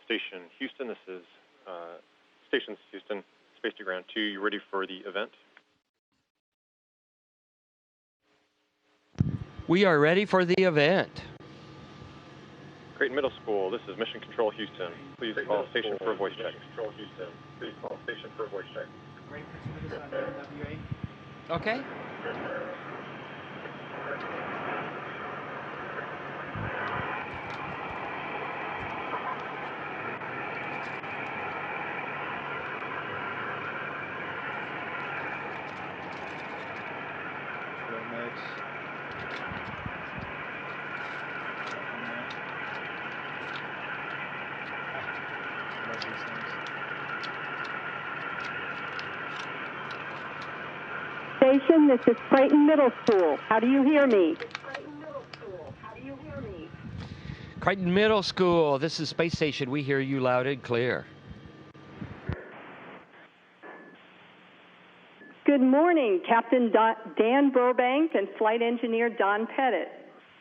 Station Houston. This is Stations Houston, Space to Ground 2. You ready for the event? We are ready for the event. Crayton Middle School, this is Mission Control Houston. Please call station for a voice check. Control Houston. Please call station for a voice check. Okay. Station, this is Crayton Middle School. How do you hear me? Crayton Middle School, this is Space Station. We hear you loud and clear. Good morning, Captain Dan Burbank and Flight Engineer Don Pettit.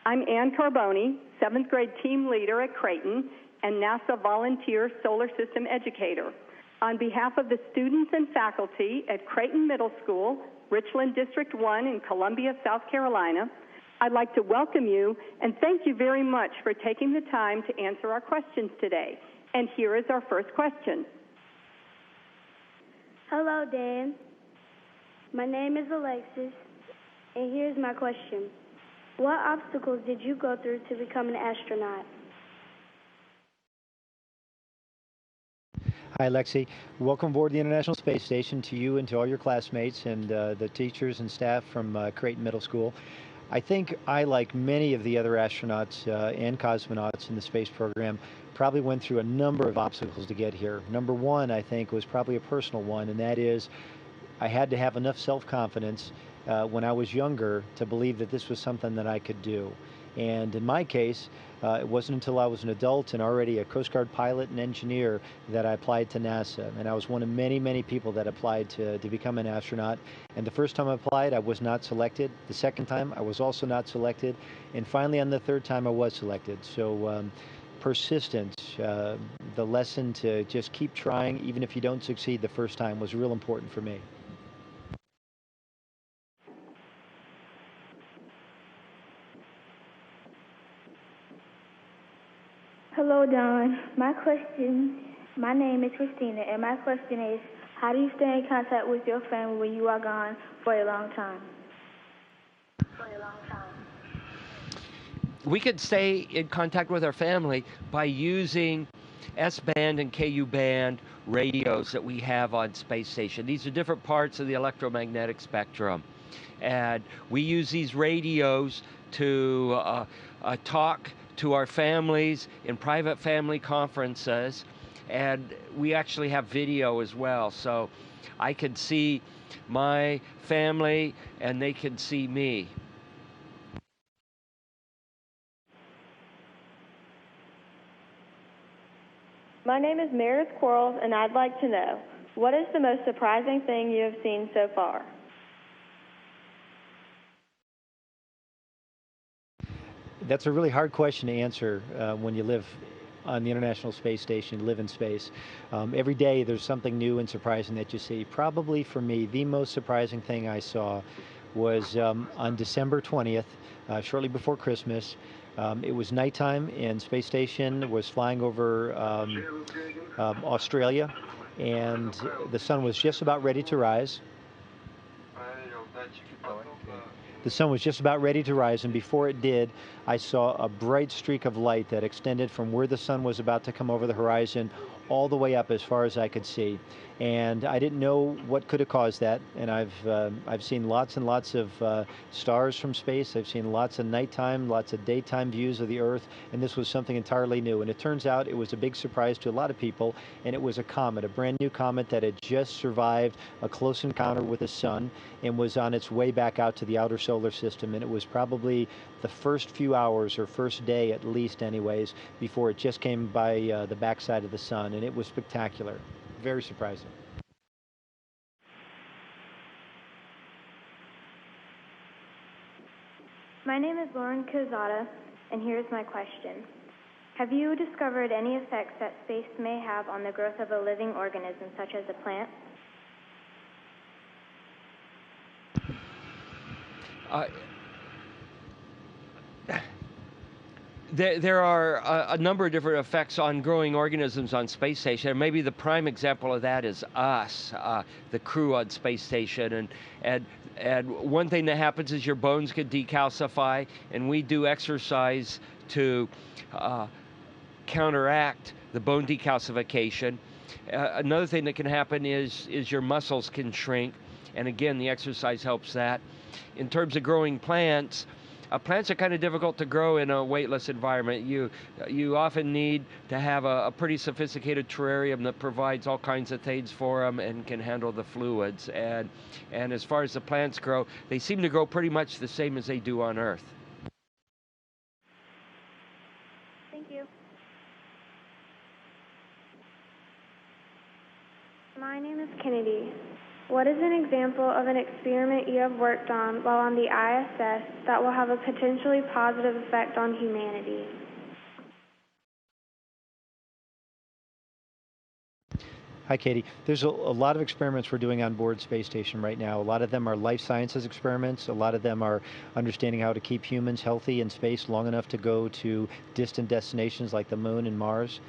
I'm Ann Carboni, 7th grade team leader at Crayton and NASA volunteer solar system educator. On behalf of the students and faculty at Crayton Middle School, Richland District 1 in Columbia, South Carolina, I'd like to welcome you and thank you very much for taking the time to answer our questions today. And here is our first question. Hello, Dan. My name is Alexis, and here's my question. What obstacles did you go through to become an astronaut? Hi, Lexi. Welcome aboard the International Space Station to you and to all your classmates and the teachers and staff from Crayton Middle School. I think I, like many of the other astronauts and cosmonauts in the space program, probably went through a number of obstacles to get here. Number one, I think, was probably a personal one, and that is I had to have enough self-confidence when I was younger to believe that this was something that I could do. And in my case, it wasn't until I was an adult and already a Coast Guard pilot and engineer that I applied to NASA. And I was one of many, many people that applied to become an astronaut. And the first time I applied, I was not selected. The second time, I was also not selected. And finally, on the third time, I was selected. So persistence, the lesson to just keep trying, even if you don't succeed the first time, was real important for me. Hello, Don. My name is Christina, and my question is, how do you stay in contact with your family when you are gone for a long time? We could stay in contact with our family by using S-band and Ku-band radios that we have on Space Station. These are different parts of the electromagnetic spectrum. And we use these radios to talk to our families in private family conferences, and we actually have video as well, so I can see my family and they can see me. My name is Meredith Quarles, and I'd like to know, what is the most surprising thing you have seen so far? That's a really hard question to answer when you live on the International Space Station, live in space. Every day there's something new and surprising that you see. Probably for me, the most surprising thing I saw was on December 20th, shortly before Christmas. It was nighttime and Space Station was flying over Australia, and the sun was just about ready to rise. The sun was just about ready to rise, and before it did, I saw a bright streak of light that extended from where the sun was about to come over the horizon all the way up as far as I could see. And I didn't know what could have caused that. And I've seen lots and lots of stars from space. I've seen lots of nighttime, lots of daytime views of the Earth, and this was something entirely new. And it turns out it was a big surprise to a lot of people, and it was a comet, a brand new comet that had just survived a close encounter with the sun and was on its way back out to the outer solar system. And it was probably the first few hours, or first day at least anyways, before it just came by the backside of the sun, and it was spectacular. Very surprising. My name is Lauren Kozada, and here's my question. Have you discovered any effects that space may have on the growth of a living organism, such as a plant? There are a number of different effects on growing organisms on space station, and maybe the prime example of that is us, the crew on space station. And one thing that happens is your bones can decalcify, and we do exercise to counteract the bone decalcification. Another thing that can happen is your muscles can shrink, and again, the exercise helps that. In terms of growing plants, plants are kind of difficult to grow in a weightless environment. You often need to have a pretty sophisticated terrarium that provides all kinds of things for them and can handle the fluids. And as far as the plants grow, they seem to grow pretty much the same as they do on Earth. Thank you. My name is Kennedy. What is an example of an experiment you have worked on while on the ISS that will have a potentially positive effect on humanity? Hi, Katie. There's a lot of experiments we're doing on board space station right now. A lot of them are life sciences experiments. A lot of them are understanding how to keep humans healthy in space long enough to go to distant destinations like the moon and Mars.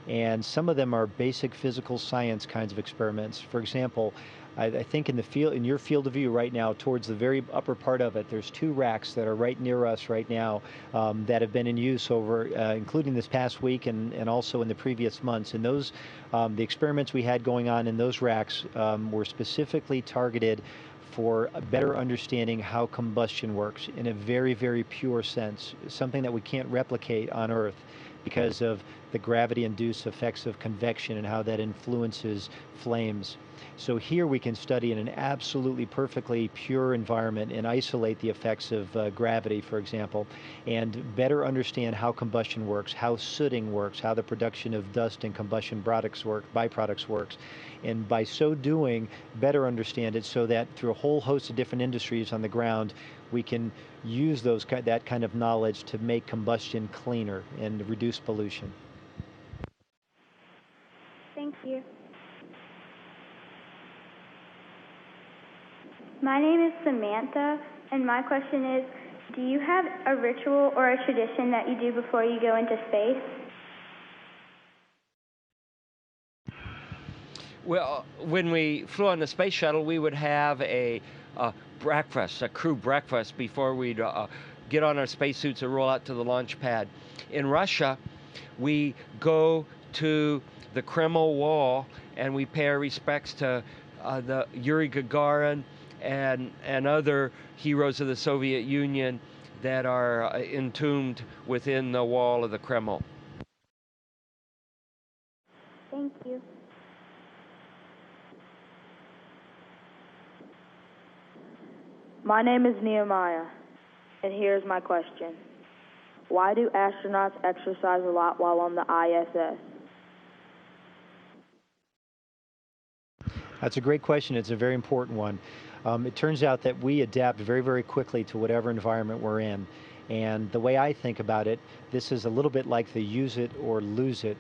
And some of them are basic physical science kinds of experiments. For example, I think in your field of view right now, towards the very upper part of it, there's two racks that are right near us right now that have been in use over, including this past week and also in the previous months. And those, the experiments we had going on in those racks were specifically targeted for a better understanding how combustion works in a very, very pure sense, something that we can't replicate on Earth because of the gravity-induced effects of convection and how that influences flames. So here we can study in an absolutely perfectly pure environment and isolate the effects of gravity, for example, and better understand how combustion works, how sooting works, how the production of dust and combustion byproducts works. And by so doing, better understand it so that through a whole host of different industries on the ground, we can use that kind of knowledge to make combustion cleaner and reduce pollution. Thank you. My name is Samantha, and my question is, do you have a ritual or a tradition that you do before you go into space? Well, when we flew on the space shuttle, we would have a breakfast, a crew breakfast, before we'd get on our spacesuits and roll out to the launch pad. In Russia, we go to the Kremlin wall and we pay our respects to the Yuri Gagarin and other heroes of the Soviet Union that are entombed within the wall of the Kremlin. Thank you. My name is Nehemiah, and here's my question. Why do astronauts exercise a lot while on the ISS? That's a great question. It's a very important one. It turns out that we adapt very, very quickly to whatever environment we're in. And the way I think about it, this is a little bit like the use it or lose it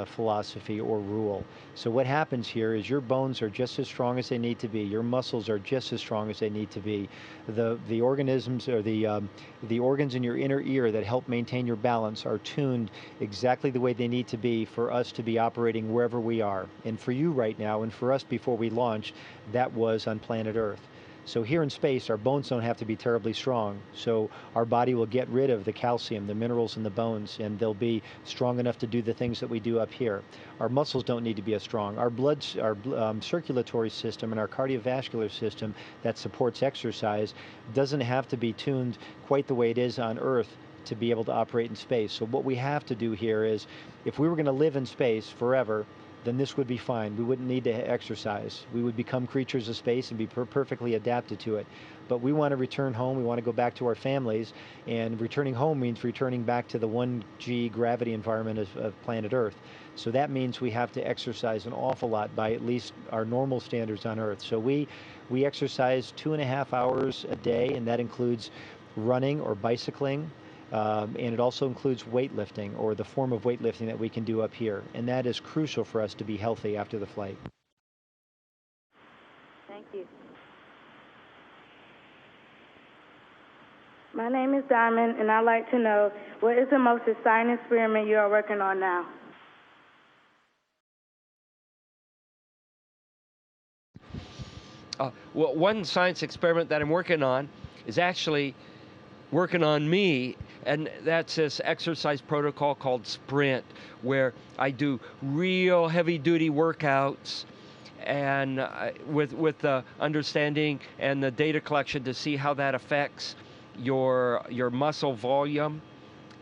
philosophy or rule. So what happens here is your bones are just as strong as they need to be. Your muscles are just as strong as they need to be. The organisms or the organs in your inner ear that help maintain your balance are tuned exactly the way they need to be for us to be operating wherever we are. And for you right now, and for us before we launched, that was on planet Earth. So here in space, our bones don't have to be terribly strong. So our body will get rid of the calcium, the minerals in the bones, and they'll be strong enough to do the things that we do up here. Our muscles don't need to be as strong. Our circulatory system and our cardiovascular system that supports exercise doesn't have to be tuned quite the way it is on Earth to be able to operate in space. So what we have to do here is, if we were going to live in space forever, then this would be fine. We wouldn't need to exercise. We would become creatures of space and be perfectly adapted to it. But we want to return home. We want to go back to our families. And returning home means returning back to the 1G gravity environment of planet Earth. So that means we have to exercise an awful lot by at least our normal standards on Earth. So we exercise 2.5 hours a day, and that includes running or bicycling, And it also includes weightlifting, or the form of weightlifting that we can do up here. And that is crucial for us to be healthy after the flight. Thank you. My name is Diamond, and I'd like to know, what is the most exciting experiment you are working on now? Well, one science experiment that I'm working on is actually working on me, and that's this exercise protocol called Sprint, where I do real heavy-duty workouts, and with the understanding and the data collection to see how that affects your muscle volume,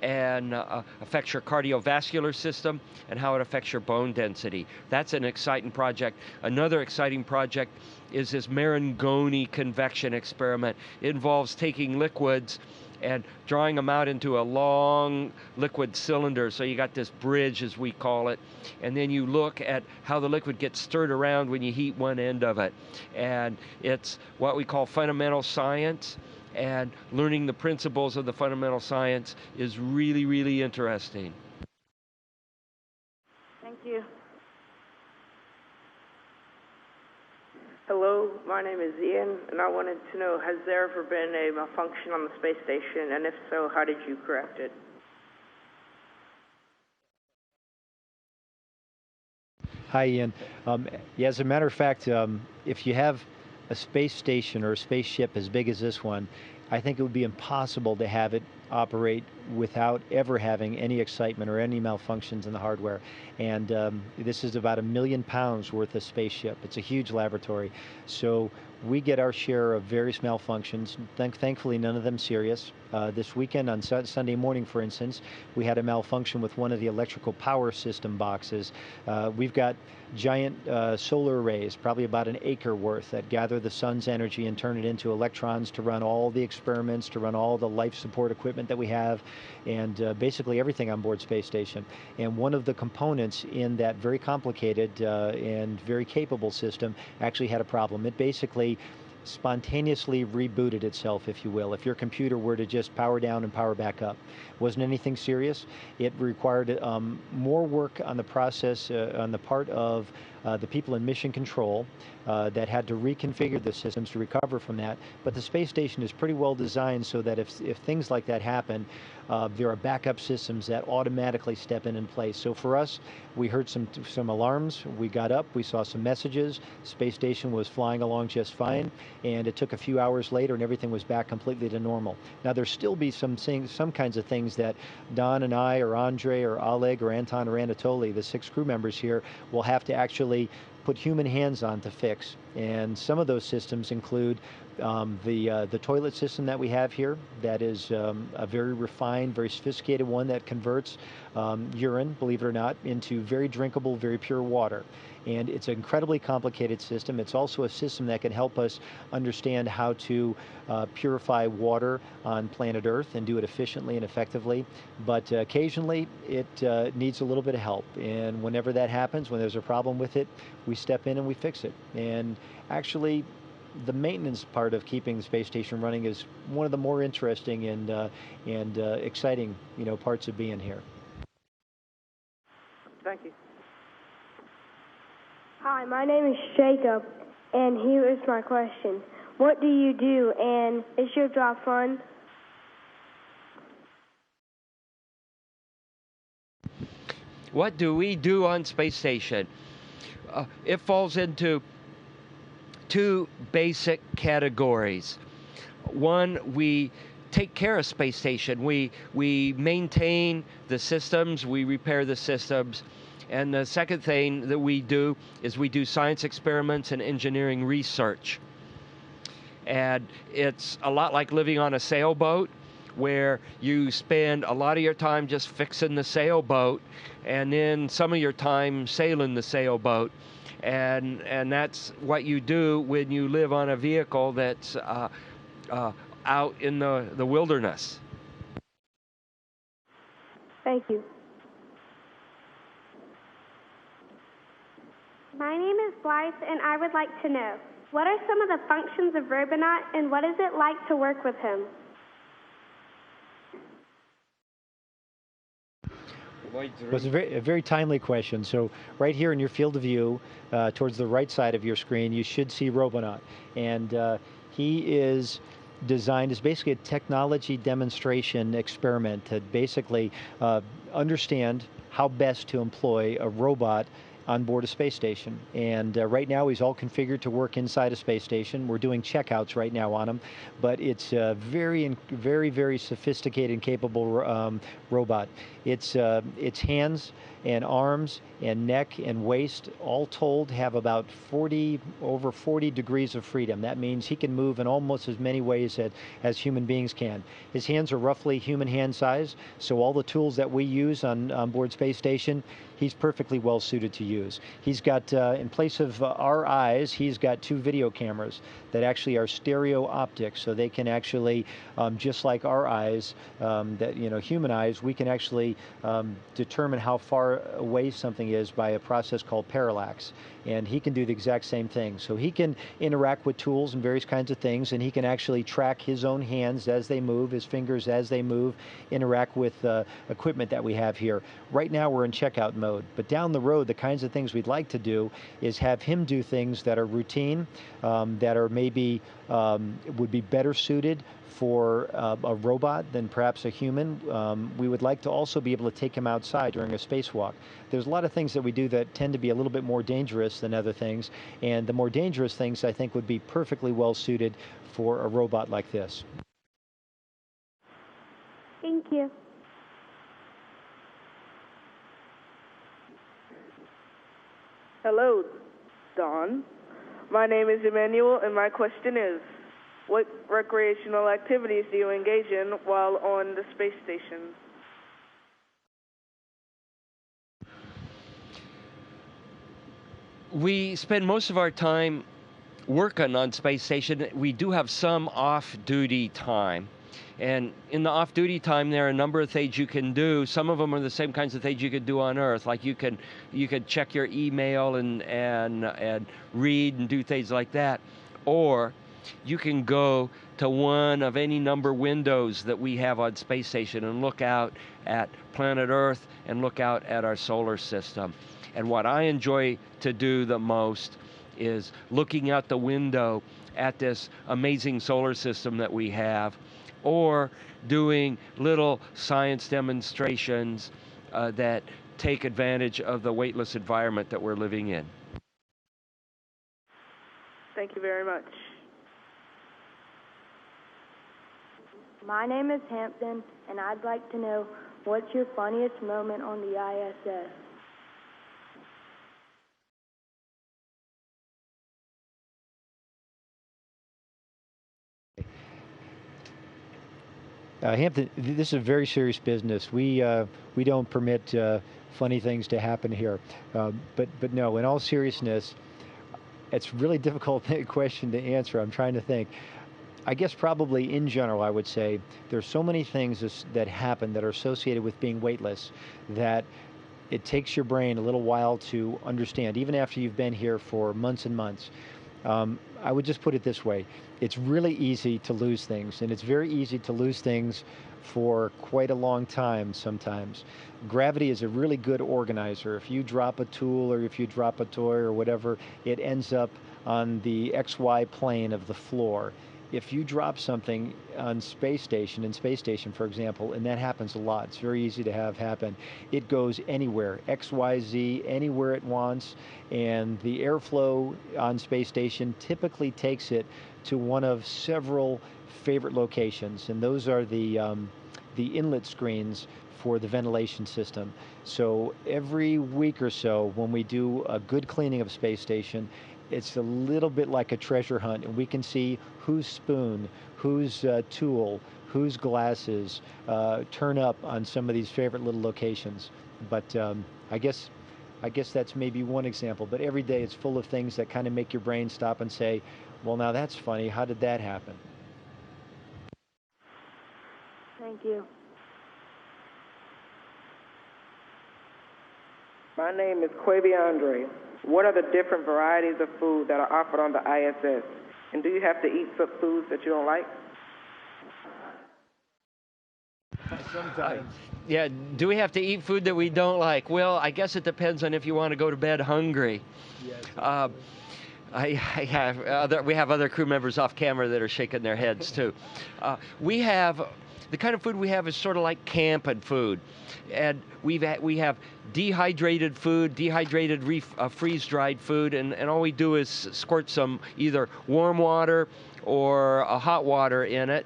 and affects your cardiovascular system, and how it affects your bone density. That's an exciting project. Another exciting project is this Marangoni convection experiment. It involves taking liquids and drawing them out into a long liquid cylinder. So you got this bridge, as we call it, and then you look at how the liquid gets stirred around when you heat one end of it. And it's what we call fundamental science, and learning the principles of the fundamental science is really, really interesting. Thank you. Hello, my name is Ian, and I wanted to know, has there ever been a malfunction on the space station, and if so, how did you correct it? Hi, Ian. Yeah, as a matter of fact, if you have a space station or a spaceship as big as this one, I think it would be impossible to have it operate without ever having any excitement or any malfunctions in the hardware. And this is about 1 million pounds worth of spaceship. It's a huge laboratory. So we get our share of various malfunctions. Thankfully, none of them serious. This weekend on Sunday morning, for instance, we had a malfunction with one of the electrical power system boxes. We've got giant solar arrays, probably about an acre worth, that gather the sun's energy and turn it into electrons to run all the experiments, to run all the life support equipment that we have, and basically everything on board Space Station. And one of the components in that very complicated and very capable system actually had a problem. It basically spontaneously rebooted itself, if you will, if your computer were to just power down and power back up. Wasn't anything serious. It required more work on the process, on the part of the people in mission control that had to reconfigure the systems to recover from that. But the space station is pretty well designed so that if things like that happen, there are backup systems that automatically step in place. So for us, we heard some alarms. We got up, we saw some messages. Space station was flying along just fine, and it took a few hours later and everything was back completely to normal. Now there'll still be some kinds of things that Don and I, or Andre, or Oleg, or Anton, or Anatoly, the 6 crew members here, will have to actually put human hands on to fix. And some of those systems include the toilet system that we have here. That is a very refined, very sophisticated one that converts urine, believe it or not, into very drinkable, very pure water. And it's an incredibly complicated system. It's also a system that can help us understand how to purify water on planet Earth and do it efficiently and effectively. But occasionally it needs a little bit of help. And whenever that happens, when there's a problem with it, we step in and we fix it. And actually, the maintenance part of keeping the space station running is one of the more interesting and exciting, parts of being here. Thank you. Hi, my name is Jacob, and here is my question. What do you do, and is your job fun? What do we do on Space Station? It falls into 2 basic categories. One, we take care of Space Station. We maintain the systems, we repair the systems. And the second thing that we do is we do science experiments and engineering research. And it's a lot like living on a sailboat, where you spend a lot of your time just fixing the sailboat, and then some of your time sailing the sailboat. And that's what you do when you live on a vehicle that's out in the wilderness. Thank you. My name is Blythe, and I would like to know, what are some of the functions of Robonaut, and what is it like to work with him? Well, it's a very timely question. So right here in your field of view, towards the right side of your screen, you should see Robonaut. And he is designed as basically a technology demonstration experiment to basically understand how best to employ a robot on board a space station. And right now he's all configured to work inside a space station. We're doing checkouts right now on him, but it's a very sophisticated and capable robot. Its hands and arms and neck and waist all told have about over 40 degrees of freedom. That means he can move in almost as many ways as human beings can. His hands are roughly human hand size, so all the tools that we use on board space station, he's perfectly well suited to use. He's got, in place of our eyes, he's got 2 video cameras that actually are stereo optics, so they can actually, just like our eyes, human eyes, we can actually determine how far away something is by a process called parallax. And he can do the exact same thing. So he can interact with tools and various kinds of things, and he can actually track his own hands as they move, his fingers as they move, interact with equipment that we have here. Right now we're in checkout mode, but down the road, the kinds of things we'd like to do is have him do things that are routine, that are maybe would be better suited for a robot than perhaps a human. We would like to also be able to take him outside during a spacewalk. There's a lot of things that we do that tend to be a little bit more dangerous than other things, and the more dangerous things I think would be perfectly well suited for a robot like this. Thank you. Hello, Don. My name is Emmanuel, and my question is, what recreational activities do you engage in while on the space station? We spend most of our time working on space station. We do have some off-duty time. And in the off-duty time, there are a number of things you can do. Some of them are the same kinds of things you could do on Earth. Like you could check your email and read and do things like that. Or you can go to one of any number of windows that we have on space station and look out at planet Earth and look out at our solar system. And what I enjoy to do the most is looking out the window at this amazing solar system that we have, or doing little science demonstrations that take advantage of the weightless environment that we're living in. Thank you very much. My name is Hampton, and I'd like to know what's your funniest moment on the ISS? Hampton, this is a very serious business. We don't permit funny things to happen here. But no, in all seriousness, it's a really difficult question to answer. I'm trying to think. I guess probably in general, I would say there's so many things that happen that are associated with being weightless that it takes your brain a little while to understand, even after you've been here for months and months. I would just put it this way. It's really easy to lose things, and it's very easy to lose things for quite a long time sometimes. Gravity is a really good organizer. If you drop a tool or if you drop a toy or whatever, it ends up on the XY plane of the floor. If you drop something on space station, for example, and that happens a lot, it's very easy to have happen, it goes anywhere, XYZ, anywhere it wants, and the airflow on space station typically takes it to one of several favorite locations, and those are the inlet screens for the ventilation system. So every week or so, when we do a good cleaning of space station, it's a little bit like a treasure hunt, and we can see whose spoon, whose tool, whose glasses turn up on some of these favorite little locations. But I guess that's maybe one example. But every day it's full of things that kind of make your brain stop and say, well, now that's funny. How did that happen? Thank you. My name is Quavi Andre. What are the different varieties of food that are offered on the ISS? And do you have to eat some foods that you don't like? Sometimes. Yeah, do we have to eat food that we don't like? Well, I guess it depends on if you want to go to bed hungry. Yes. We have other crew members off camera that are shaking their heads too. We have the kind of food we have is sort of like camping food, and we have dehydrated food, freeze-dried food, and all we do is squirt some either warm water or hot water in it.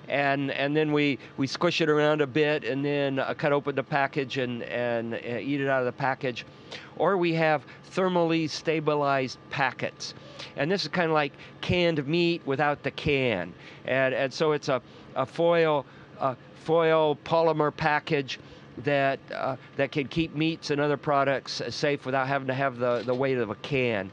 And then we squish it around a bit and then cut open the package and eat it out of the package. Or we have thermally stabilized packets. And this is kind of like canned meat without the can. And so it's a foil polymer package that can keep meats and other products safe without having to have the weight of a can.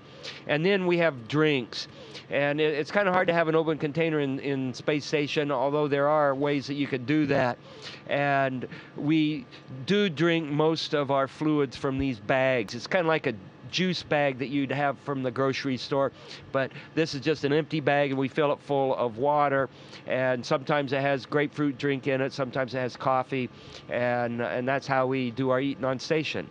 And then we have drinks. And it's kind of hard to have an open container in space station, although there are ways that you can do that. And we do drink most of our fluids from these bags. It's kind of like a juice bag that you'd have from the grocery store, but this is just an empty bag, and we fill it full of water. And sometimes it has grapefruit drink in it, sometimes it has coffee, and that's how we do our eating on station.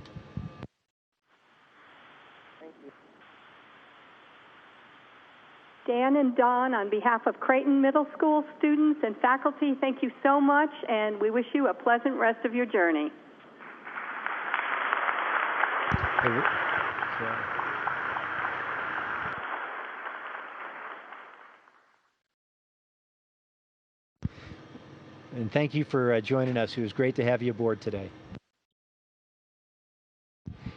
Dan and Don, on behalf of Crayton Middle School students and faculty, thank you so much, and we wish you a pleasant rest of your journey. And thank you for joining us. It was great to have you aboard today.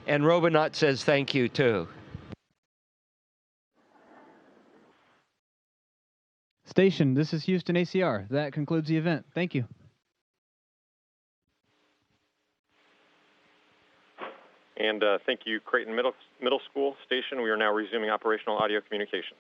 And Robonaut says thank you, too. Station, this is Houston ACR. That concludes the event. Thank you. And thank you, Crayton Middle School Station. We are now resuming operational audio communications.